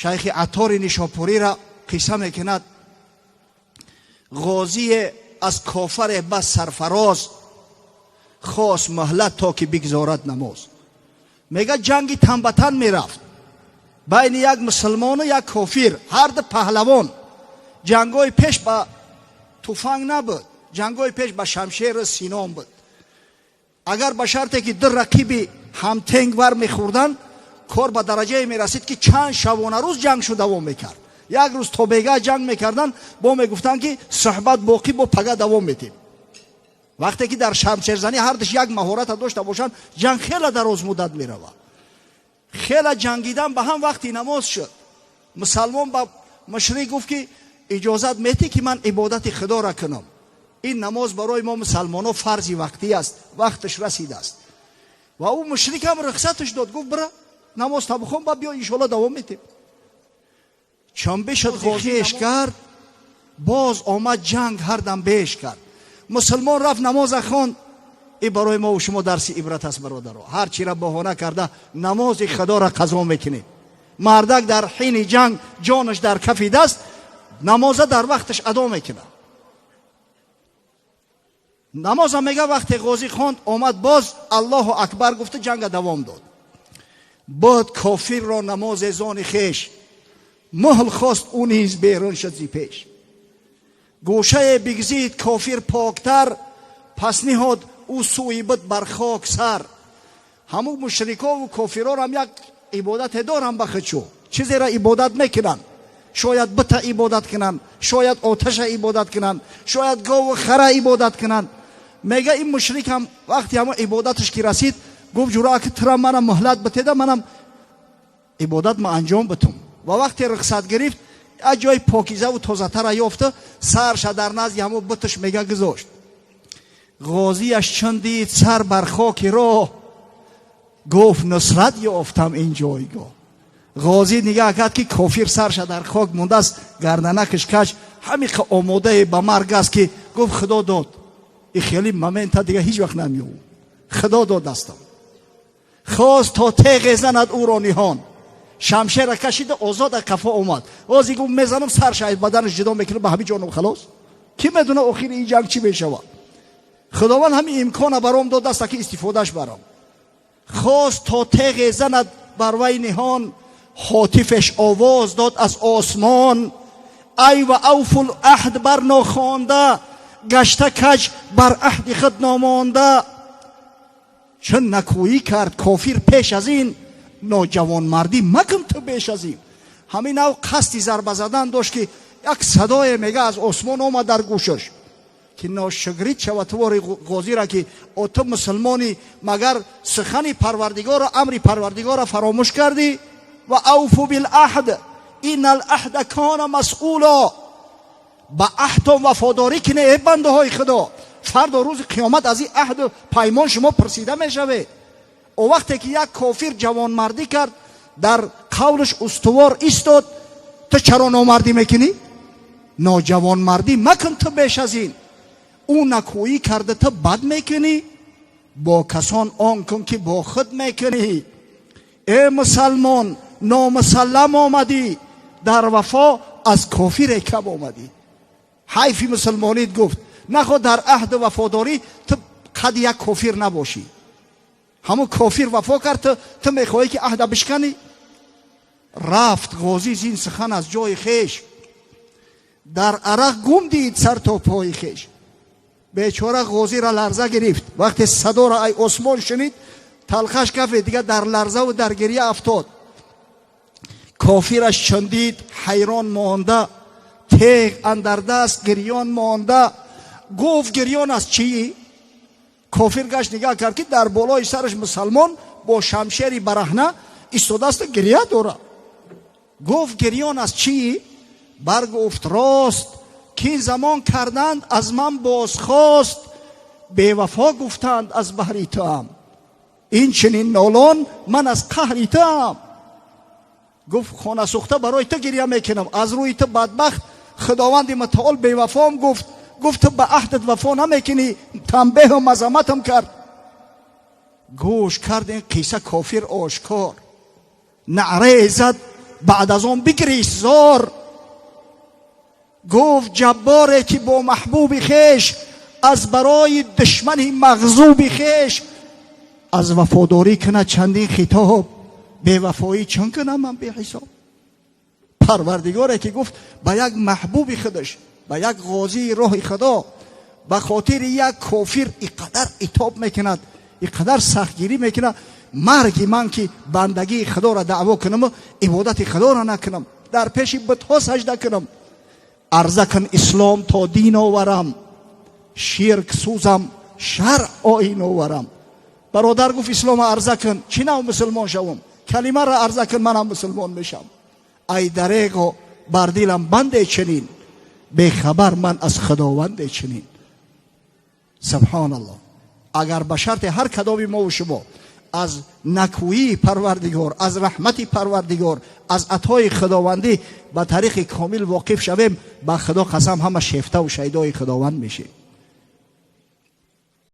شیخ عطار نیشاپوری را قصه میکند. غازی از کافر بس سرفراز، خواست مهلت تا که بگذارد نماز. میگه جنگی تن به تن میرفت بین یک مسلمان و یک کافر، هر دو پهلوان. جنگای پیش با تفنگ نبود، جنگای پیش با شمشیر سینام بود. اگر به شرطی که دو رقیبی هم تنگ ور میخوردن، کار به درجه میرسید که چند شبانه روز جنگ شو دوام میکرد. یک روز تا بیگاه جنگ میکردن، با میگفتن که صحبت باقی با پگاه دوام میتیم. وقتی که در شمشیر زنی هر دش یک مهارت داشته باشن، جنگ خیلی دراز مدت میروه. خیلی جنگیدن به هم. وقتی نماز شد، مسلمان با مشرک گفت که اجازت میتی که من عبادت خدا را کنم. این نماز برای ما مسلمانان فرضی وقتی است، وقتش رسیده است. و او مشرک هم رخصتش داد، گفت برا نماز تا بخون با بیا ان شاء الله دوام میتیم. چون بشد غازیش کرد، باز آمد جنگ هر دم بیش کرد. مسلمان رفت نماز خواند. این برای ما و شما درس عبرت است برادرها. هر چی را بهانه کرده نماز خدا را قضا میکنه. مردک در حین جنگ جانش در کف دست، نماز در وقتش ادا میکنه. نماز میگه وقتی غازی خواند، آمد باز الله اکبر گفته، جنگ دوام داد. بعد کافر را نماز زان خیش، مهل خواست او نیز بیرون شد زی پیش. گوشه بگزید کافر پاکتر، پس نهاد او سوی بد بر خاک سر. همون مشرکا و کافران هم یک عبادت دارن بخچو، چیزی را عبادت میکنن. شاید بت عبادت کنن، شاید آتش عبادت کنن، شاید گاو و خره عبادت کنن. میگه این مشرک هم وقتی هم عبادتش که رسید، گفت جورا که ترا منم مهلت بتیده، منم عبادت ما انجام بتم. و وقتی رخصت گرفت، از جای پاکیزه و تازه تر یافته، سرش در نزد همو بتش میگه گذاشت. غازیش چون دید سر بر خاک راه، گفت نصرت یافتم این جایگاه. غازی نگاه کرد که کافر سرش در خاک مونده است، گردنکش کش، همین که آماده به مرگ است، که گفت خدا داد. این خیلی مومنت دیگه هیچ وقت نمیو، خدا داد دستم. خواست تا تیغ زند او را نهان، شمشیر را کشید آزاد از کفا اومد. غازی گفت میزنم سر شاید بدنش جدا میکنه به همین جانم خلاص. کی میدونه آخر این جنگ چی بشه؟ خداوند همین امکان برام داد است که استفادهش برام. خواست تا تیغ زند بر وی نهان، هاتفش آواز داد از آسمان. ای و اوف العهد بر ناخوانده، گشته کج بر عهد خود نامانده. چون نکویی کرد کافر پیش از این، نوجوان مردی مکن تو بیش از این. همین او قصدی ضربه زدن داشت که یک صدای میگه از آسمان آمد در گوشش که ناشکرید شود توار غازی را که تو مسلمانی مگر سخن پروردگار و امر پروردگار را فراموش کردی. و اوفو بالعهد این العهد کان مسئولا، با عهد و وفاداری کنه ای بنده های خدا. فردا روز قیامت از این عهد و پیمان شما پرسیده میشوه. او وقتی که یک کافر جوان مردی کرد، در قولش استوار ایستاد، تو چرا نامردی میکنی؟ ناجوان مردی مکن تو بیش از این. او نکویی کرده تو بد میکنی، با کسان آن کن که با خود میکنی. ای مسلمان نامسلم آمدی، در وفا از کافر کم آمدی. حیفی مسلمانیت گفت، نخواد در عهد وفاداری تو قد یک کافر نباشی. همون کافر وفا کرد، تو میخواهی که عهد بشکنی؟ رفت غازی زین سخن از جای خیش، در عرق گم دید سر تا پای خیش. بیچاره غازی را لرزه گرفت. وقتی صدا را ای عثمان شنید، تلخش کفه دیگه در لرزه و در گریه افتاد. کافرش چندید حیران مانده، تیغ اندر دست گریان مانده. گفت گریان از چی؟ کافر گشت نگاه کرد که در بالای سرش مسلمان با شمشیری برهنه ایستاده است، گریه داره. گفت گریان از چی؟ برگفت راست که این زمان کردند از من بازخواست، بے وفا گفتند از بحری تو هم، این چنین نالان من از قهری تو هم. گفت خانه سوخته برای تو گریه میکنم، از روی تو بدبخت خداوند متعال بے وفام گفت به عهدت وفا نمیکنی، تنبیه و مذمتم کرد. گوش کرد این قصه کافر آشکار، نعره زد بعد از اون بگریست زار. گفت جباره که با محبوب خیش از برای دشمن مغضوب خیش از وفاداری کنه چندین خطاب، بے وفایی چون کنم من بی حساب. پروردگاره که گفت با یک محبوب خودش، با یک غازی راه خدا، به خاطر یک کافر اینقدر عتاب میکند، اینقدر سختگیری میکنه، مرگ من که بندگی خدا را دعوا کنم و عبادت خدا را نکنم، در پیش بتها سجده کنم، عرضه کن اسلام تا دین آورم، شرک سوزم شرع آیین آورم. برادر گفت اسلام عرضه کن، چی نو مسلمان شوم؟ کلمه را عرضه کن منم مسلمان میشم. ای دریغ بر دلم بنده چنین، بے خبر من از خداوند چنین. سبحان الله. اگر به شرط هر کدام ما و شما از نکویی پروردگار، از رحمت پروردگار، از عطای خداوندی به طریق کامل واقف شویم، با خدا قسم همه شیفته و شیدای خداوند میشه.